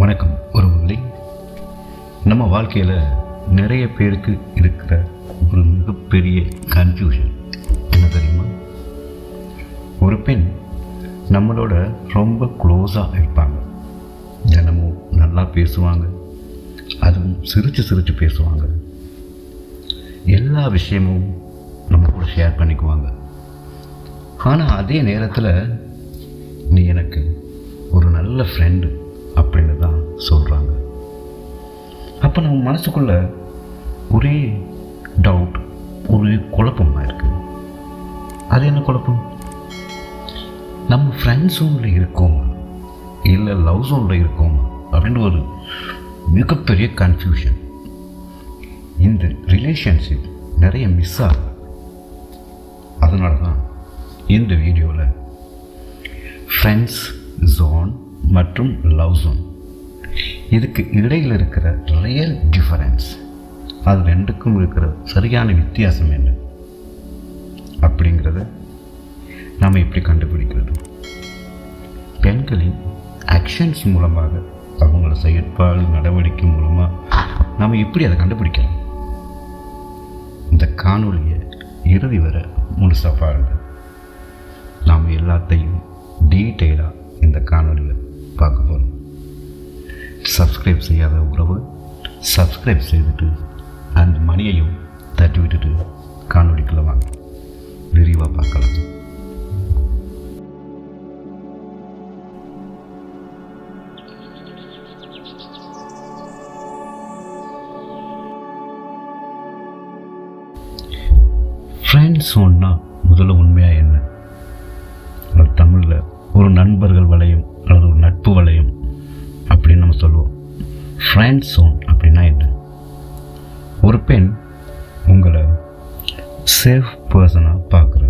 வணக்கம் உறவுகளே. நம்ம வாழ்க்கையில் நிறைய பேருக்கு இருக்கிற ஒரு மிகப்பெரிய கன்ஃபியூஷன் என்ன தெரியுமா? ஒரு பெண் நம்மளோட ரொம்ப க்ளோஸாக இருப்பாங்க, தினமும் நல்லா பேசுவாங்க, அதுவும் சிரித்து பேசுவாங்க, எல்லா விஷயமும் நம்ம கூட ஷேர் பண்ணிக்குவாங்க. ஆனால் அதே நேரத்தில் நீ எனக்கு ஒரு நல்ல ஃப்ரெண்டு அப்படின்னு தான் சொல்கிறாங்க. அப்போ நம்ம மனசுக்குள்ள ஒரே டவுட், ஒரே குழப்பமாக இருக்குது. அது என்ன குழப்பம்? நம்ம ஃப்ரெண்ட் ஜோனில் இருக்கோமா இல்லை லவ் ஜோனில் இருக்கோமா அப்படின்னு ஒரு மிகப்பெரிய கன்ஃபியூஷன். இந்த ரிலேஷன்ஷிப் நிறைய மிஸ் ஆகுது. அதனால தான் இந்த வீடியோவில் ஃப்ரெண்ட்ஸ் ஜோன் மற்றும் லவ் ஜோன், இதுக்கு இடையில் இருக்கிற ரியல் டிஃபரன்ஸ், அது ரெண்டுக்கும் இருக்கிற சரியான வித்தியாசம் என்ன அப்படிங்கிறத நாம் எப்படி கண்டுபிடிக்கிறது? பெண்களின் ஆக்ஷன்ஸ் மூலமாக, அவங்கள செயற்பாடு நடவடிக்கை மூலமாக நாம் எப்படி அதை கண்டுபிடிக்கலாம்? இந்த காணொலியை இறுதி வரை முழுசாக பாருங்கள். நாம் எல்லாத்தையும் டீட்டெயிலாக இந்த காணொலியில் பார்க்க போகிறோம். சப்ஸ்கிரைப் செய்யாத உறவு சப்ஸ்கிரைப் செய்துட்டு அந்த மணியையும் தட்டி விட்டுட்டு காணொலிக்குள்ள வாங்க, விரிவாக பார்க்கலாம். ஃப்ரெண்ட்ஸ் சொன்னா முதல்ல உண்மையாக என்ன? தமிழில் ஒரு நண்பர்கள் வளையம் அல்லது ஒரு நட்பு வளையம் அப்படின்னு நம்ம சொல்லுவோம். ஃப்ரெண்ட் ஜோன் அப்படின்னா என்ன? ஒரு பெண் உங்களை சேஃப் பர்சனாக பார்க்குற,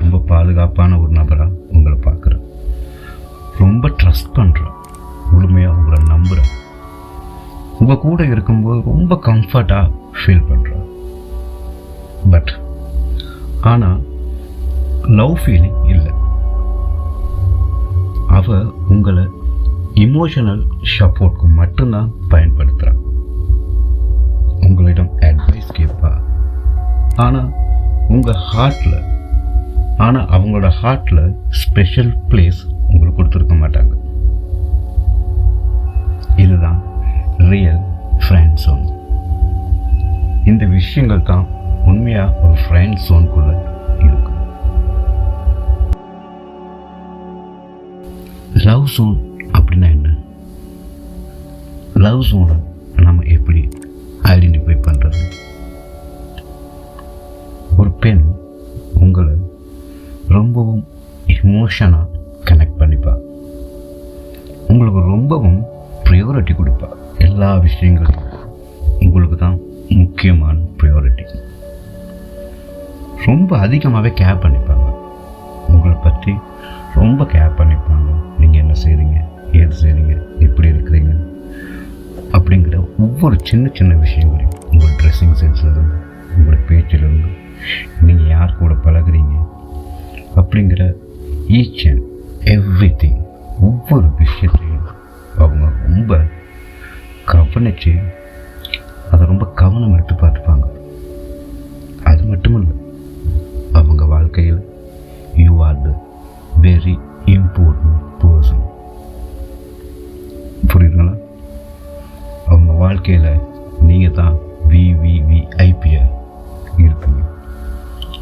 ரொம்ப பாதுகாப்பான ஒரு நபராக உங்களை பார்க்குற, ரொம்ப ட்ரஸ்ட் பண்ணுற, முழுமையாக உங்களை நம்புகிற, உங்கள் கூட இருக்கும்போது ரொம்ப கம்ஃபர்ட்டாக ஃபீல் பண்ணுற. பட் ஆனால் லவ் ஃபீலிங் இல்லை. அவ உங்களை இமோஷனல் சப்போர்ட்க்கு மட்டும்தான் பயன்படுத்துகிறா. உங்களிடம் அட்வைஸ் கேட்பா, ஆனால் அவங்களோட ஹார்ட்டில் ஸ்பெஷல் பிளேஸ் உங்களுக்கு கொடுத்துருக்க மாட்டாங்க. இதுதான் ரியல் ஃப்ரெண்ட் ஜோன். இந்த விஷயங்கள் தான் உண்மையாக ஒரு ஃப்ரெண்ட் ஜோனுக்குள்ள இருக்கும். லவ் ஜோன் அப்படின்னா என்ன? லவ் ஜோனை நம்ம எப்படி ஐடென்டிஃபை பண்ணுறது? ஒரு பெண் உங்களை ரொம்பவும் இமோஷனாக கனெக்ட் பண்ணிப்பா, உங்களுக்கு ரொம்பவும் ப்ரையாரிட்டி கொடுப்பா. எல்லா விஷயங்களும் உங்களுக்கு தான் முக்கியமான ப்ரையாரிட்டி. ரொம்ப அதிகமாகவே கேர் பண்ணிப்பாங்க, உங்களை பற்றி ரொம்ப கேர் பண்ணிப்பாங்க. நீங்கள் என்ன செய்கிறீங்க, ஏது செய்கிறீங்க, எப்படி இருக்கிறீங்க அப்படிங்கிற ஒவ்வொரு சின்ன விஷயங்களையும், உங்கள் ட்ரெஸ்ஸிங் சென்ஸ்லேருந்து, உங்களோட பேச்சிலேருந்து, நீங்கள் யார் கூட பழகுறீங்க அப்படிங்கிற ஈச் அண்ட் எவ்ரிதிங், ஒவ்வொரு விஷயத்தையும் அவங்க ரொம்ப கவனித்து அதை ரொம்ப கவனம் எடுத்து பார்த்துப்பாங்க. அது மட்டும் இல்லை, அவங்க வாழ்க்கையில் you are the very important person. புரியுதுங்களா? அவங்க வாழ்க்கையில் நீங்கள் தான் விவிவிஐபியாக இருக்குங்க.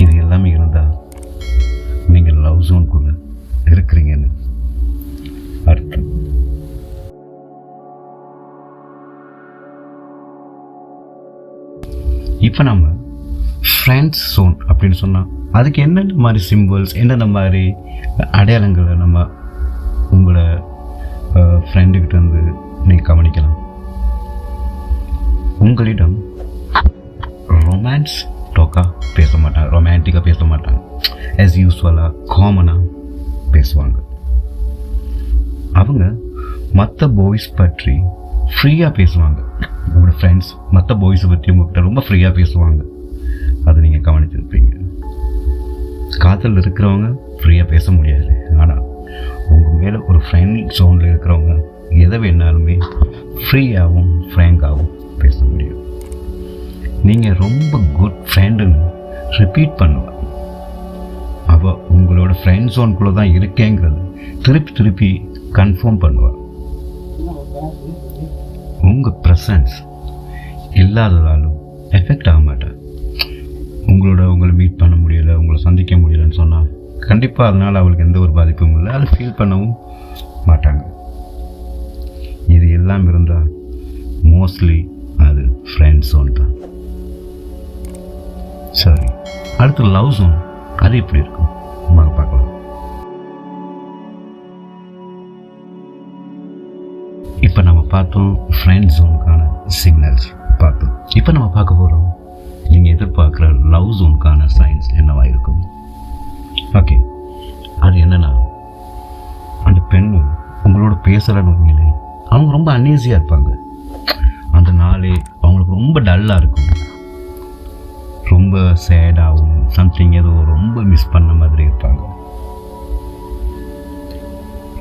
இது எல்லாமே இருந்தால் நீங்கள் லவ் ஜோனுக்குள்ளே இருக்கிறீங்கன்னு அர்த்தம். இப்போ நம்ம ஃப்ரெண்ட்ஸ் ஜோன் அப்படின்னு சொன்னால் அதுக்கு என்னென்ன மாதிரி சிம்பிள்ஸ், என்னென்ன மாதிரி அடையாளங்களை நம்ம உங்களை ஃப்ரெண்டுக்கிட்ட இருந்து நீங்கள் கவனிக்கலாம்? உங்களிடம் ரொமான்ஸ் டாக்காக பேச மாட்டாங்க, ரொமான்டிக்காக பேச மாட்டாங்க, ஆஸ் யூஸ்வலாக காமனாக பேசுவாங்க. அவங்க மற்ற பாய்ஸ் பற்றி ஃப்ரீயாக பேசுவாங்க. உங்களோட ஃப்ரெண்ட்ஸ் மற்ற பாய்ஸை பற்றி உங்கள்கிட்ட ரொம்ப ஃப்ரீயாக பேசுவாங்க. அதை நீங்கள் கவனிச்சிருப்பீங்க. காதல் இருக்கிறவங்க ஃப்ரீயாக பேச முடியாது, ஆனால் உங்கள் மேலே ஒரு ஃப்ரெண்ட் ஜோனில் இருக்கிறவங்க எதை வேணாலுமே ஃப்ரீயாகவும் ஃப்ரேங்காகவும் பேச முடியும். நீங்கள் ரொம்ப குட் ஃப்ரெண்டுன்னு ரிப்பீட் பண்ணுவா. அவள் உங்களோட ஃப்ரெண்ட் ஜோனுக்குள்ளே தான் இருக்கேங்கிறது திருப்பி திருப்பி கன்ஃபார்ம் பண்ணுவாள். உங்கள் ப்ரெசன்ஸ் இல்லாததாலும் எஃபெக்ட் ஆக மாட்டேன். உங்களை மீட் பண்ண முடியலை, உங்களை சந்திக்க முடியலைன்னு சொன்னால் கண்டிப்பாக அதனால் அவளுக்கு எந்த ஒரு பாதிப்பும் இல்லை, அதை ஃபீல் பண்ணவும் மாட்டாங்க. இது எல்லாம் இருந்தால் மோஸ்ட்லி அது ஃப்ரெண்ட் ஜோன் தான். சரி, அடுத்து லவ் ஜோன். அது எப்படி இருக்கும் வாங்க பார்க்கலாம். இப்போ நம்ம பார்த்தோம் ஃப்ரெண்ட் ஜோனுக்கான சிக்னல்ஸ் பார்த்தோம். இப்போ நம்ம பார்க்க போகிறோம் நீங்கள் எதிர்பார்க்குற லவ் ஜோனுக்கான சைன்ஸ் என்னவா இருக்கும். ஓகே, அது என்னென்னா, அந்த பெண்ணும் உங்களோட பேசுகிறவங்களே அவங்க ரொம்ப அன்ஈஸியாக இருப்பாங்க. அந்த நாளே அவங்களுக்கு ரொம்ப டல்லாக இருக்கும், ரொம்ப சேடாகவும் சம்திங் ஏதோ ரொம்ப மிஸ் பண்ண மாதிரி இருப்பாங்க.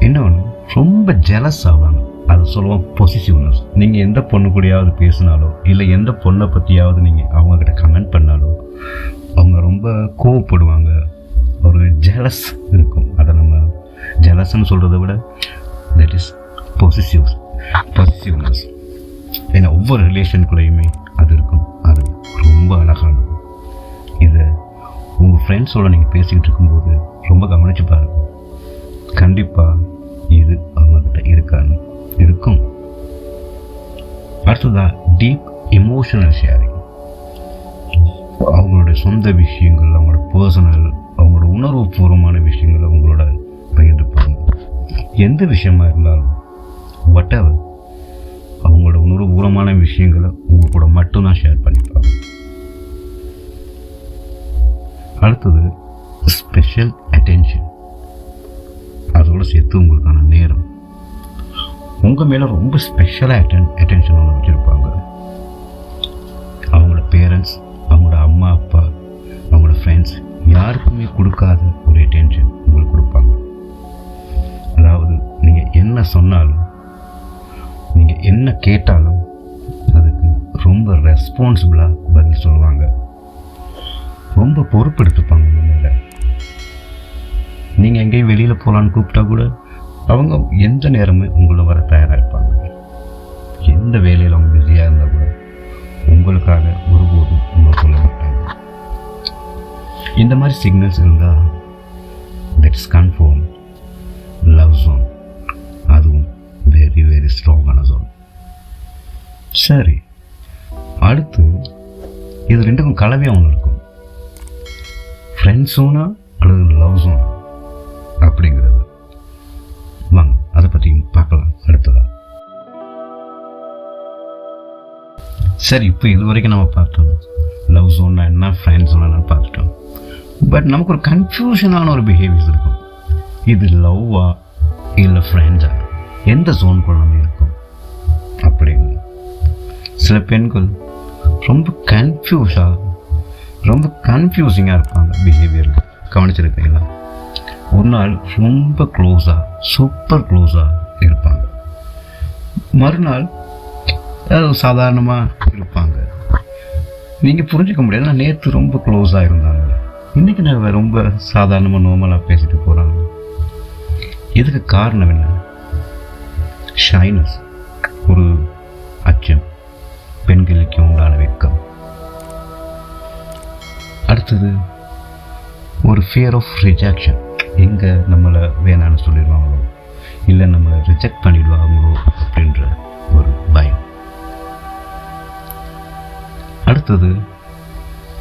இன்னொன்று, ரொம்ப ஜெலஸ் ஆவாங்க. அதை சொல்லுவோம் பொசிசிவ்னஸ். நீங்கள் எந்த பொண்ணு கூடயாவது பேசினாலோ இல்லை எந்த பொண்ணை பற்றியாவது நீங்கள் அவங்கக்கிட்ட கமெண்ட் பண்ணாலோ அவங்க ரொம்ப கோவப்படுவாங்க. ஒரு ஜெலஸ் இருக்கும். அதை நம்ம ஜெலஸ்ன்னு சொல்கிறத விட தட் இஸ் பொசிசிவ்னஸ். ஏன்னா ஒவ்வொரு ரிலேஷனுக்குள்ளேயுமே அது இருக்கும். அது ரொம்ப அழகானது. இதை உங்கள் ஃப்ரெண்ட்ஸோடு நீங்கள் பேசிக்கிட்டு இருக்கும்போது ரொம்ப கவனித்து பாருங்க. கண்டிப்பாக இது அவங்கக்கிட்ட இருக்கான்னு இருக்கும். அடுத்ததாக டீப் எமோஷனல் ஷேரிங். அவங்களோட சொந்த விஷயங்கள், அவங்களோட பர்சனல், அவங்களோட உணர்வுபூர்வமான விஷயங்களை அவங்களோட பகிர்ந்துப்பாங்க. எந்த விஷயமா இருந்தாலும் whatever அவங்களோட உணர்வுபூர்வமான விஷயங்களை உங்கள் கூட மட்டும்தான் ஷேர் பண்ணிப்பாங்க. அடுத்தது ஸ்பெஷல் அட்டென்ஷன். அதோடு சேர்த்து உங்களுக்கான நேரம். உங்கள் மேலே ரொம்ப ஸ்பெஷலாக அட்டென்ஷன் ஒன்று வச்சுருப்பாங்க. அவங்களோட பேரண்ட்ஸ், அவங்களோட அம்மா அப்பா, அவங்களோட ஃப்ரெண்ட்ஸ் யாருக்குமே கொடுக்காத ஒரு அட்டென்ஷன் உங்களுக்கு கொடுப்பாங்க. அதாவது நீங்கள் என்ன சொன்னாலும், நீங்கள் என்ன கேட்டாலும் அதுக்கு ரொம்ப ரெஸ்பான்சிபிளாக பதில் சொல்லுவாங்க. ரொம்ப பொறுப்பெடுத்துப்பாங்க. உங்களை நீங்கள் எங்கேயும் வெளியில் போகலான்னு கூப்பிட்டா கூட அவங்க எந்த நேரமே உங்களை வர தயாராக இருப்பாங்க. எந்த வேலையில் அவங்க பிஸியாக இருந்தால் கூட உங்களுக்காக ஒருபோதும் உங்களை சொல்ல மாட்டாங்க. இந்த மாதிரி சிக்னல்ஸ் இருந்தால் that is confirm love zone. அதுவும் வெரி வெரி ஸ்ட்ராங்கான ஜோன். சரி, அடுத்து இது ரெண்டுக்கும் கலவையாக ஒன்று இருக்கும். ஃப்ரெண்ட் ஜோனா அல்லது லவ் ஜோனா அப்படிங்கிறது. வாங்க அதை பற்றி பார்க்கலாம் அடுத்ததாக. சரி, இப்போ இது வரைக்கும் நம்ம பார்த்தோம் லவ் ஜோன்னா என்ன, ஃப்ரெண்ட் ஜோன்னா பார்த்துட்டோம். பட் நமக்கு ஒரு கன்ஃபியூஷனான ஒரு பிஹேவியர்ஸ் இருக்கும். இது லவ்வா இல்லை ஃப்ரெண்ட்ஸா, எந்த ஜோனுக்குள்ள நம்ம இருக்கோம் அப்படின்னு. சில பெண்கள் ரொம்ப கன்ஃபியூசிங்காக இருப்பாங்க பிஹேவியரில். கவனிச்சிருக்கீங்களா? ஒரு நாள் ரொம்ப க்ளோஸாக, சூப்பர் க்ளோஸாக இருப்பாங்க. மறுநாள் சாதாரணமாக இருப்பாங்க. நீங்கள் புரிஞ்சிக்க முடியாது, நான் நேற்று ரொம்ப க்ளோஸாக இருந்தாங்க, இன்றைக்கி நான் ரொம்ப சாதாரணமாக நார்மலாக பேசிட்டு போகிறாங்க. இதுக்கு காரணம் என்ன? ஷைனஸ், ஒரு அச்சம், பெண்களுக்கு உண்டான வெட்கம். அடுத்தது ஒரு ஃபியர் ஆஃப் ரிஜெக்ஷன். எங்கே நம்மளை வேணான்னு சொல்லிடுவாங்களோ இல்லை நம்மளை ரிஜெக்ட் பண்ணிடுவாங்களோ அப்படின்ற ஒரு பயம். அடுத்தது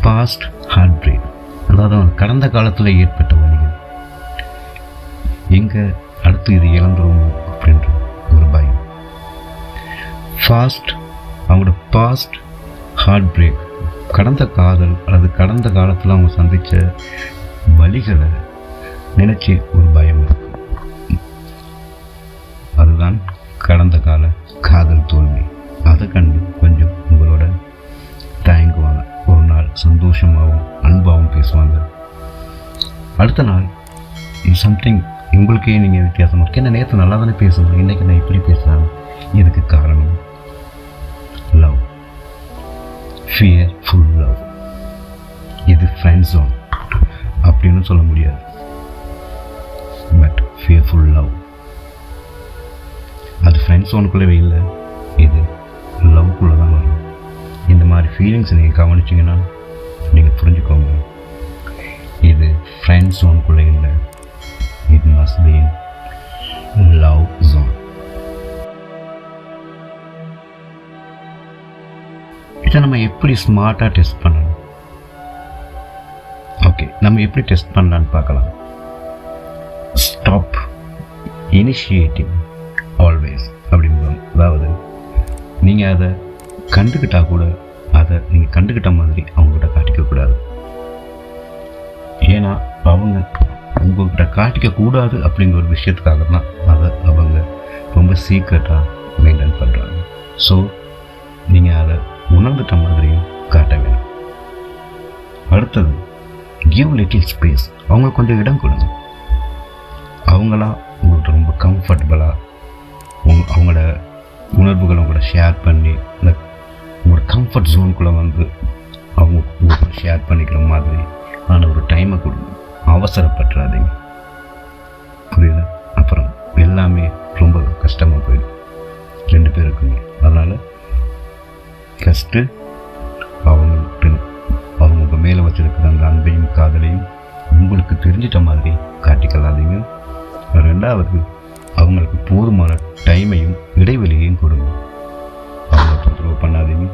பாஸ்ட் ஹார்ட் பிரேக். அதாவது கடந்த காலத்தில் ஏற்பட்ட வலிகள், எங்கே அடுத்து இது இழந்துருவோமோ அப்படின்ற ஒரு பயம். அவங்களோட பாஸ்ட் ஹார்ட் பிரேக், கடந்த காதல் அல்லது கடந்த காலத்தில் அவங்க சந்தித்த வலிகளை நினச்சி ஒரு பயம் இருக்கும். அதுதான் கடந்த கால காதல் தோல்வி. அதை கண்டு கொஞ்சம் உங்களோட தயங்குவாங்க. ஒரு நாள் சந்தோஷமாகவும் அன்பாகவும் பேசுவாங்க. அடுத்த நாள் சம்திங் உங்களுக்கே நீங்கள் வித்தியாசமாக இருக்கு. என்ன நேற்று நல்லா தானே பேசணும், இன்றைக்கி நான் இப்படி பேசுகிறேன். இதுக்கு காரணம் லவ், ஃபியர்ஃபுல் லவ். இது ஃப்ரெண்ட் ஜோன் அப்படின்னு சொல்ல முடியாது, பட் ஃபியர்ஃபுல் லவ். அது ஃப்ரெண்ட் ஜோனுக்குள்ளே இல்லை, இது லவ்க்குள்ளே தான் வரும். இந்த மாதிரி ஃபீலிங்ஸ் நீங்கள் கவனிச்சிங்கன்னா நீங்கள் புரிஞ்சுக்கோங்க, இது ஃப்ரெண்ட் ஜோனுக்குள்ளே இல்லை, it must be love zone. இதை நம்ம எப்படி ஸ்மார்ட்டாக டெஸ்ட் பண்ணணும்? ஓகே, நம்ம எப்படி டெஸ்ட் பண்ணலான்னு பார்க்கலாம். ஸ்டாப் இனிஷியேட்டிங் ஆல்வேஸ் அப்படிங்கிறோம். அதாவது நீங்கள் அதை கண்டுக்கிட்டால் கூட அதை நீங்கள் கண்டுக்கிட்ட மாதிரி அவங்ககிட்ட காட்டிக்கக்கூடாது. ஏன்னா அவங்க உங்கள்கிட்ட காட்டிக்கக்கூடாது அப்படிங்கிற ஒரு விஷயத்துக்காக தான் அதை அவங்க ரொம்ப சீக்ரெட்டாக மெயின்டைன் பண்ணுறாங்க. ஸோ நீங்கள் அதை உணர்ந்துட்ட மாதிரியும் காட்ட வேணும். அடுத்தது, கிவ் லிட்டில் ஸ்பேஸ். அவங்களுக்கு கொஞ்சம் இடம் கொடுங்க. அவங்களாம் உங்கள்கிட்ட ரொம்ப கம்ஃபர்டபுளாக அவங்களோட உணர்வுகளை உங்களோட ஷேர் பண்ணி உங்களோட கம்ஃபர்ட் ஜோனுக்குள்ளே வந்து அவங்க உங்களோட ஷேர் பண்ணிக்கிற மாதிரி ஆன ஒரு டைமை கொடுங்க. அவசரப்பட்டுறாதீங்க, புரியுது? அப்புறம் எல்லாமே ரொம்ப கஷ்டமாக போயிடும் ரெண்டு பேருக்குமே. அதனால் ஃபஸ்ட்டு அவங்க உங்கள் மேலே வச்சுருக்கிற அந்த அன்பையும் காதலையும் உங்களுக்கு தெரிஞ்சிட்ட மாதிரி காட்டிக்கலாதீங்க. ரெண்டாவது, அவங்களுக்கு போதுமான டைமையும் இடைவெளியையும் கொடுங்க. அவங்கள தொந்தரவு பண்ணாதீங்க.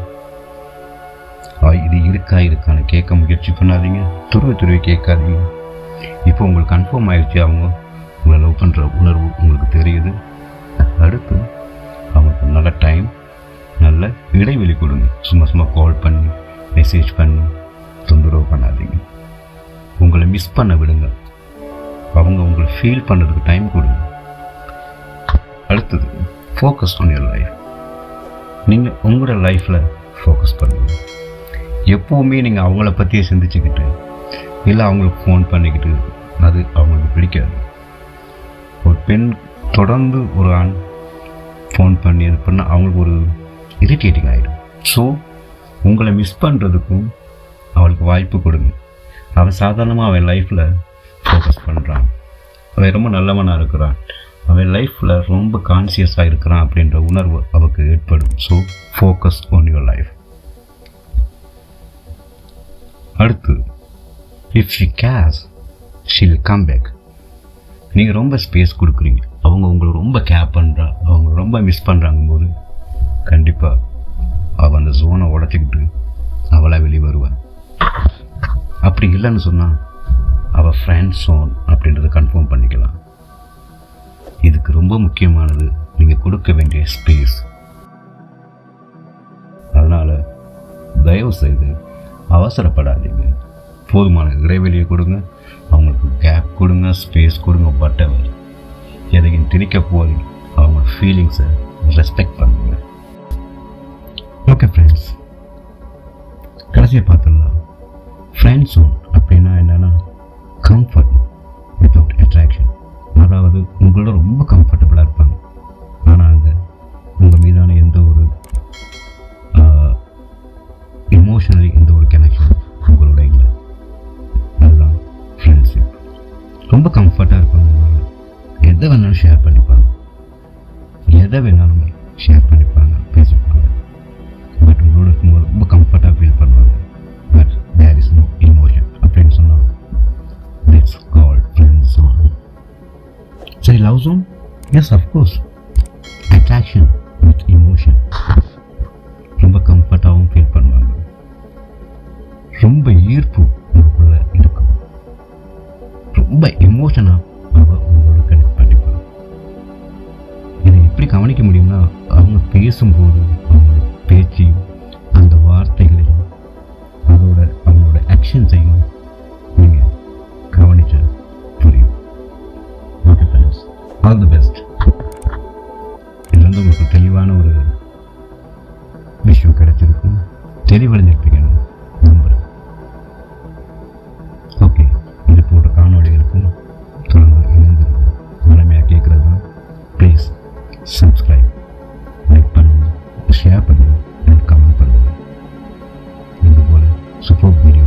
இது இருக்கான்னு கேட்க முயற்சி பண்ணாதீங்க. துருவி கேட்காதீங்க. இப்போ உங்களுக்கு கன்ஃபார்ம் ஆயிடுச்சு அவங்க உங்களை லவ் பண்ணுற உணர்வு உங்களுக்கு தெரியுது. அடுத்து அவங்களுக்கு நல்ல டைம், நல்ல இடைவெளி கொடுங்க. சும்மா கால் பண்ணி மெசேஜ் பண்ணி தொந்தரவு பண்ணாதீங்க. உங்களை மிஸ் பண்ண விடுங்க. அவங்க உங்களை ஃபீல் பண்ணுறதுக்கு டைம் கொடுங்க. அடுத்தது, ஃபோக்கஸ் ஆன் யுவர் லைஃப். நீங்கள் உங்களோட லைஃப்பில் ஃபோக்கஸ் பண்ணுங்கள். எப்போவுமே நீங்கள் அவங்கள பற்றியே சிந்திச்சுக்கிட்டு இல்லை அவங்களுக்கு ஃபோன் பண்ணிக்கிட்டு அது அவங்களுக்கு பிடிக்காது. ஒரு பெண் தொடர்ந்து ஒரு ஆண் ஃபோன் பண்ணி அது பண்ணால் அவங்களுக்கு ஒரு இரிட்டேட்டிங் ஆகிடும். ஸோ உங்களை மிஸ் பண்ணுறதுக்கும் அவளுக்கு வாய்ப்பு கொடுங்க. அவன் சாதாரணமாக அவன் லைஃப்பில் ஃபோக்கஸ் பண்ணுறான், அவன் ரொம்ப நல்லவனாக இருக்கிறான், அவன் லைஃப்பில் ரொம்ப கான்சியஸாக இருக்கிறான் அப்படின்ற உணர்வு அவருக்கு ஏற்படும். So focus on your life. அடுத்து, if she cares she will come back. நீங்கள் ரொம்ப ஸ்பேஸ் கொடுக்குறீங்க, அவங்க உங்களை ரொம்ப கேர் பண்ணுறா, அவங்க ரொம்ப மிஸ் பண்ணுறாங்கும் போது கண்டிப்பாக அவள் அந்த ஜோனை உடச்சிக்கிட்டு அவளாக வெளியே வருவாள். அப்படி இல்லைன்னு சொன்னால் அவள் ஃப்ரெண்ட் ஜோன் அப்படின்றத கன்ஃபார்ம் பண்ணிக்கலாம். இதுக்கு ரொம்ப முக்கியமானது நீங்கள் கொடுக்க வேண்டிய ஸ்பேஸ். அதனால் தயவு செய்து அவசரப்படாதீங்க. போதுமான இடைவெளியை கொடுங்க, அவங்களுக்கு கேப் கொடுங்க, ஸ்பேஸ் கொடுங்க. whatever எதையும் திணிக்க போது அவங்க ஃபீலிங்ஸை ரெஸ்பெக்ட் பண்ணுங்க. ஓகே ஃப்ரெண்ட்ஸ், கடைசியை பார்த்துடலாம். ஃப்ரெண்ட் ஜோன் அப்படின்னா என்னென்னா கம்ஃபர்ட் வித்தவுட் அட்ராக்ஷன். அதாவது உங்களோட ரொம்ப கம்ஃபர்டபுளாக இருப்பாங்க, ஆனால் அங்கே உங்கள் மீதான எந்த ஒரு இமோஷனலி எந்த ஒரு கனெக்ஷன் உங்களோட இல்லை. அதுதான் ஃப்ரெண்ட்ஷிப். ரொம்ப கம்ஃபர்ட்டாக இருப்பாங்க, உங்களோட எதை வேணாலும் ஷேர் பண்ணிப்பாங்க, எதை வேணாலும் ஷேர் பண்ணிப்பாங்க, பேசிப்பாங்க. பட் உங்களோட இருக்கும்போது ரொம்ப கம்ஃபர்ட்டாக ஃபீல் பண்ணுவாங்க. But there is no emotion அப்படின்னு சொன்னால் தட்ஸ் கால்ட் ஃப்ரெண்ட் ஜோன். சரி, love zone? Yes, of course. Attraction with emotion. ரொம்ப கம்ஃபர்ட்டாகவும் ஃபீல் பண்ணுவாங்க, ரொம்ப ஈர்ப்பு உங்களுக்குள்ளே இருக்கும், ரொம்ப எமோஷனாக அவள் உங்களோட கனெக்ட் பண்ணிப்பாங்க. இதை எப்படி கவனிக்க முடியும்னா அவங்க பேசும்போது அவங்களோட பேச்சையும் அந்த வார்த்தைகளையும் அவங்களோட ஆக்ஷன்ஸையும் நீங்கள் கவனிச்சா புரியும். Okay friends, all the best. இதுலேருந்து உங்களுக்கு தெளிவான ஒரு விஷயம் கிடைச்சிருக்கும், தெளிவடைஞ்சிருப்பீங்கன்னு நம்புகிறேன். ஓகே, இது போன்ற காணொளிகளுக்கும் தொடர்ந்து இணைந்திருக்கும். சப்ஸ்கிரைப், லைக் பண்ணுங்கள், ஷேர் பண்ணுங்கள் அண்ட் கமெண்ட் பண்ணுங்கள். இதுபோல் சூப்பர் வீடியோ